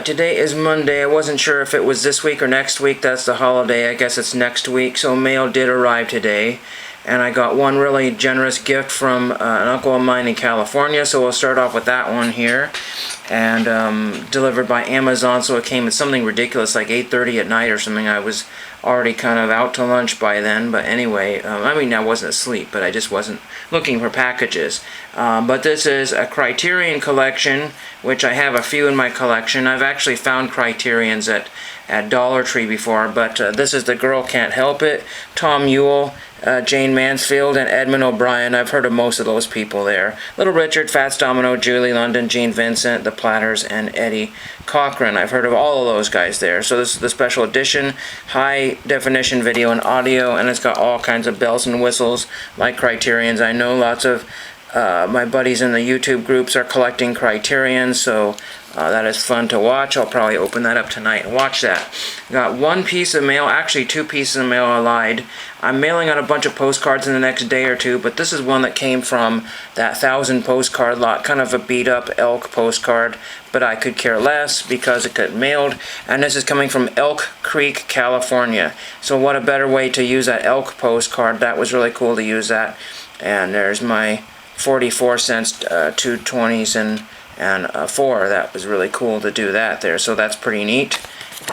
today is Monday. I wasn't sure if it was this week or next week. That's the holiday. I guess it's next week. So mail did arrive today. And I got one really generous gift from an uncle of mine in California. So we'll start off with that one here. And delivered by Amazon. So it came at something ridiculous, like 8:30 at night or something. I was already kind of out to lunch by then. But anyway, I mean, I wasn't asleep, but I just wasn't looking for packages. But this is a Criterion Collection, which I have a few in my collection. I've actually found Criterions at Dollar Tree before, but this is The Girl Can't Help It, Tom Ewell, Jane Mansfield, and Edmund O'Brien. I've heard of most of those people there. Little Richard, Fats Domino, Julie London, Gene Vincent, The Platters, and Eddie Cochran. I've heard of all of those guys there. So this is the special edition, high definition video and audio, and it's got all kinds of bells and whistles like Criterions. I know lots of my buddies in the YouTube groups are collecting Criterion, so that is fun to watch. I'll probably open that up tonight and watch that. Got one piece of mail, actually 2 pieces of mail. I lied. I'm mailing out a bunch of postcards in the next day or two, but this is one that came from that 1,000 postcard lot, kind of a beat up Elk postcard, but I could care less because it got mailed. And this is coming from Elk Creek, California. So what a better way to use that Elk postcard. That was really cool to use that. And there's my 44 cents, 2 20s, and 4. That was really cool to do that there. So that's pretty neat.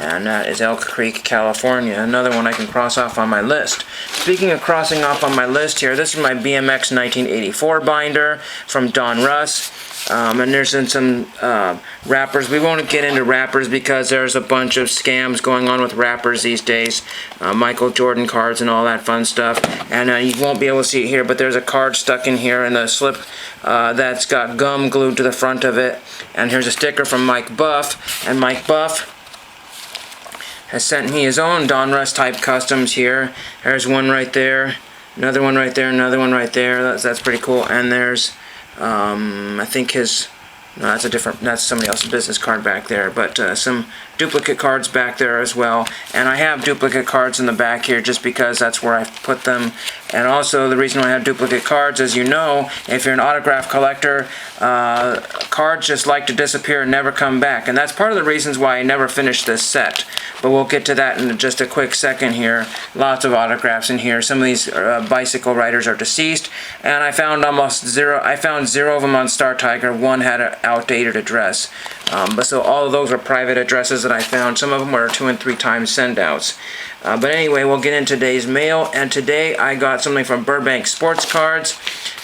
And that is Elk Creek, California. Another one I can cross off on my list. Speaking of crossing off on my list here, this is my BMX 1984 binder from Don Russ. And there's some wrappers. We won't get into wrappers because there's a bunch of scams going on with wrappers these days. Michael Jordan cards and all that fun stuff. And you won't be able to see it here, but there's a card stuck in here in the slip that's got gum glued to the front of it. And here's a sticker from Mike Buff. And Mike Buff has sent me his own Don Russ type customs here. There's one right there, another one right there, another one right there. That's pretty cool. And there's I think his, no, that's somebody else's business card back there, but some duplicate cards back there as well. And I have duplicate cards in the back here just because that's where I put them. And also the reason why I have duplicate cards, as you know, if you're an autograph collector, cards just like to disappear and never come back. And that's part of the reasons why I never finished this set. But we'll get to that in just a quick second here. Lots of autographs in here. Some of these bicycle riders are deceased. And I found almost zero. I found 0 of them on Star Tiger. 1 had an outdated address. But so all of those are private addresses that I found. Some of them were 2 and 3 times send-outs. But anyway, we'll get into today's mail. And today I got something from Burbank Sports Cards.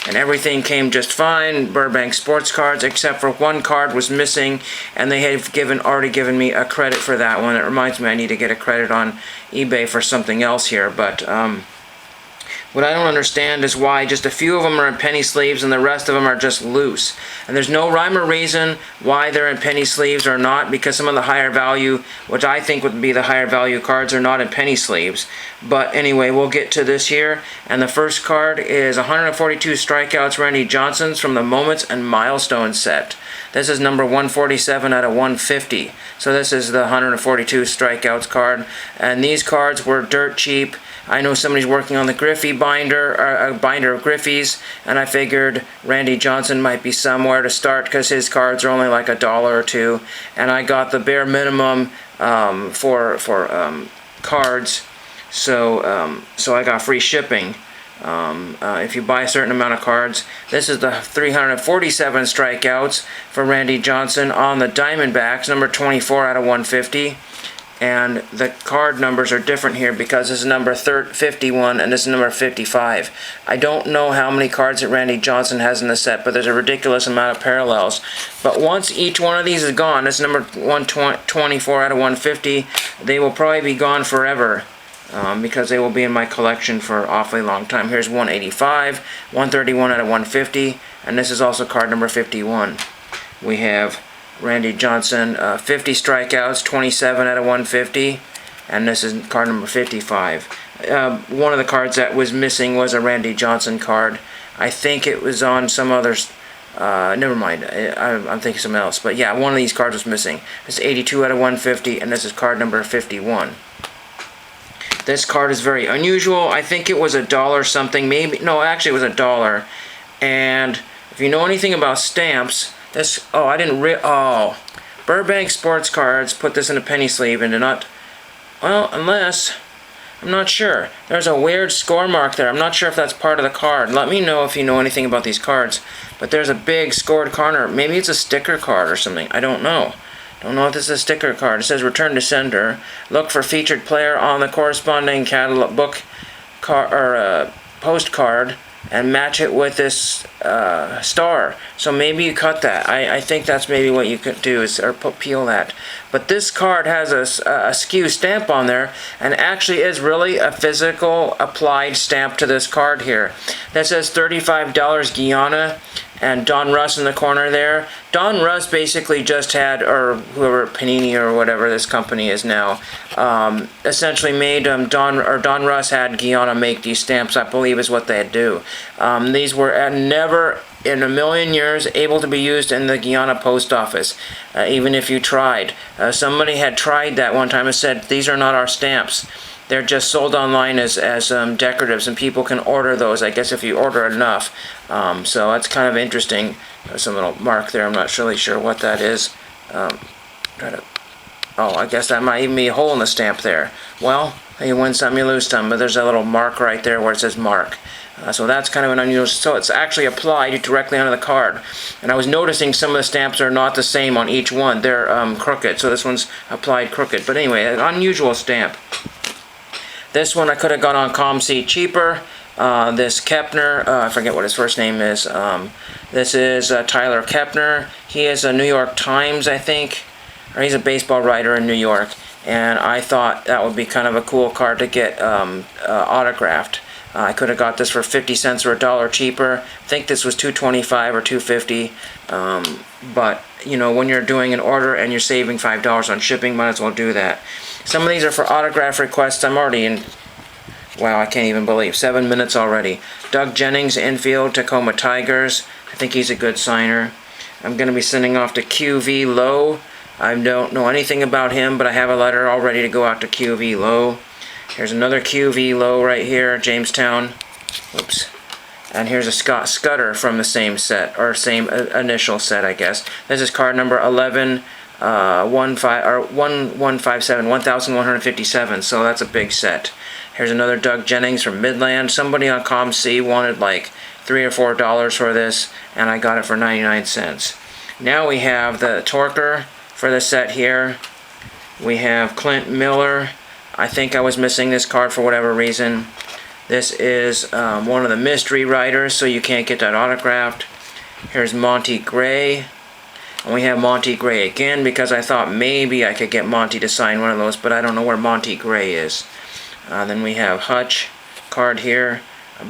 And everything came just fine, Burbank Sports Cards, except for one card was missing, and they had already given me a credit for that one. It reminds me I need to get a credit on eBay for something else here, but what I don't understand is why just a few of them are in penny sleeves and the rest of them are just loose. And there's no rhyme or reason why they're in penny sleeves or not, because some of the higher value, which I think would be the higher value cards, are not in penny sleeves. But anyway, we'll get to this here. And the first card is 142 Strikeouts Randy Johnson's from the Moments and Milestones set. This is number 147 out of 150. So this is the 142 Strikeouts card. And these cards were dirt cheap. I know somebody's working on the Griffey binder, a binder of Griffey's, and I figured Randy Johnson might be somewhere to start because his cards are only like $1 or $2. And I got the bare minimum for cards, so I got free shipping. If you buy a certain amount of cards. This is the 347 strikeouts for Randy Johnson on the Diamondbacks, number 24 out of 150. And the card numbers are different here because this is number 51 and this is number 55. I don't know how many cards that Randy Johnson has in the set, but there's a ridiculous amount of parallels. But once each one of these is gone, this is number 124 out of 150, they will probably be gone forever. Because they will be in my collection for an awfully long time. Here's 185, 131 out of 150, and this is also card number 51. We have Randy Johnson, 50 strikeouts, 27 out of 150, and this is card number 55. One of the cards that was missing was a Randy Johnson card. I think it was on some others. Never mind, I'm thinking something else. But yeah, one of these cards was missing. It's 82 out of 150, and this is card number 51. This card is very unusual. I think it was $1 something. Maybe, no, actually it was $1. And if you know anything about stamps, this, oh, Burbank Sports Cards put this in a penny sleeve and did not, well, unless, I'm not sure. There's a weird score mark there. I'm not sure if that's part of the card. Let me know if you know anything about these cards. But there's a big scored corner. Maybe it's a sticker card or something. I don't know. Don't know if this is a sticker card. It says return to sender. Look for featured player on the corresponding catalog book card or postcard and match it with this star. So maybe you cut that. I think that's maybe what you could do is peel that. But this card has a skew stamp on there, and actually is really a physical applied stamp to this card here. That says $35 Guyana, and Don Russ in the corner there. Don Russ basically just had, or whoever, Panini or whatever this company is now, essentially made Don Russ had Guyana make these stamps, I believe is what they do. These were never in a million years able to be used in the Guyana post office, even if you tried. Somebody had tried that one time and said, these are not our stamps. They're just sold online as decoratives, and people can order those, I guess, if you order enough. So that's kind of interesting. There's a little mark there. I'm not really sure what that is. Oh, I guess that might even be a hole in the stamp there. Well, you win some, you lose some, but there's a little mark right there where it says mark. So that's kind of an unusual, so it's actually applied directly onto the card. And I was noticing some of the stamps are not the same on each one. They're crooked, so this one's applied crooked. But anyway, an unusual stamp. This one I could have got on COMC cheaper. This Kepner, I forget what his first name is. This is Tyler Kepner. He is a New York Times, I think, or he's a baseball writer in New York. And I thought that would be kind of a cool card to get autographed. I could have got this for 50 cents or $1 cheaper. I think this was $2.25 or $2.50. But you know, when you're doing an order and you're saving $5 on shipping, might as well do that. Some of these are for autograph requests. I'm already in, wow, I can't even believe, 7 minutes already. Doug Jennings, infield, Tacoma Tigers. I think he's a good signer. I'm going to be sending off to QV Low. I don't know anything about him, but I have a letter all ready to go out to QV Low. Here's another QV Low right here, Jamestown. Oops. And here's a Scott Scudder from the same set, or same initial set, I guess. This is card number 1157, so that's a big set. Here's another Doug Jennings from Midland. Somebody on COMC wanted like $3 or $4 for this, and I got it for 99 cents. Now we have the Torker for the set here. We have Clint Miller. I think I was missing this card for whatever reason. This is one of the mystery writers, so you can't get that autographed. Here's Monty Gray. And we have Monty Gray again because I thought maybe I could get Monty to sign one of those, but I don't know where Monty Gray is. Then we have Hutch card here,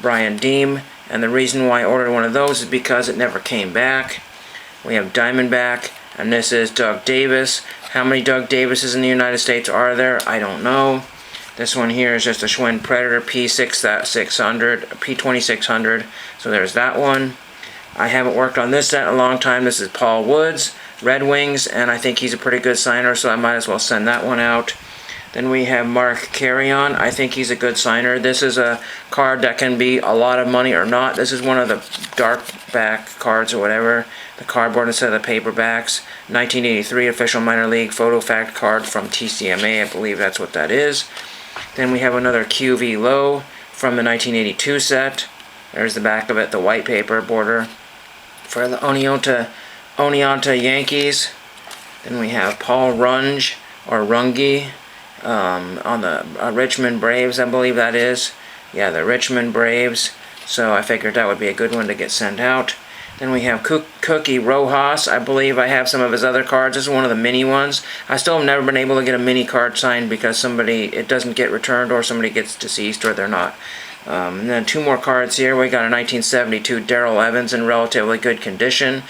Brian Deem. And the reason why I ordered one of those is because it never came back. We have Diamondback, and this is Doug Davis. How many Doug Davises in the United States are there? I don't know. This one here is just a Schwinn Predator P2600, P2600. So there's that one. I haven't worked on this set in a long time. This is Paul Woods, Red Wings, and I think he's a pretty good signer, so I might as well send that one out. Then we have Mark Carrion. I think he's a good signer. This is a card that can be a lot of money or not. This is one of the dark back cards or whatever. The cardboard instead of the paperbacks. 1983 Official Minor League Photo Fact card from TCMA. I believe that's what that is. Then we have another QV Low from the 1982 set. There's the back of it, the white paper border. For the Oneonta Yankees. Then we have Paul Runge, or Runge, on the Richmond Braves, I believe that is. Yeah, the Richmond Braves. So I figured that would be a good one to get sent out. Then we have Cookie Rojas. I believe I have some of his other cards. This is one of the mini ones. I still have never been able to get a mini card signed because it doesn't get returned, or somebody gets deceased, or they're not. And then two more cards here. We got a 1972 Darrell Evans in relatively good condition,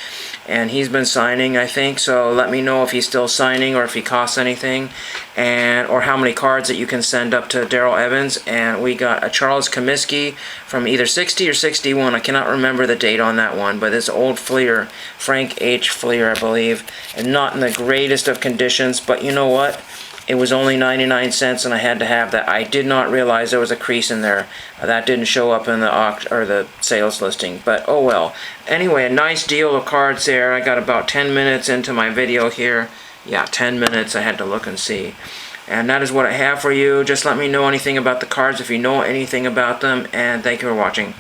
and he's been signing, I think. So let me know if he's still signing or if he costs anything, or how many cards that you can send up to Darrell Evans. And we got a Charles Comiskey from either 60 or 61. I cannot remember the date on that one, but it's old Fleer, Frank H. Fleer, I believe, and not in the greatest of conditions. But you know what? It was only 99 cents, and I had to have that. I did not realize there was a crease in there. That didn't show up in the sales listing, but oh well. Anyway, a nice deal of cards there. I got about 10 minutes into my video here, Yeah, 10 minutes. I had to look and see. And that is what I have for you. Just let me know anything about the cards if you know anything about them, and thank you for watching.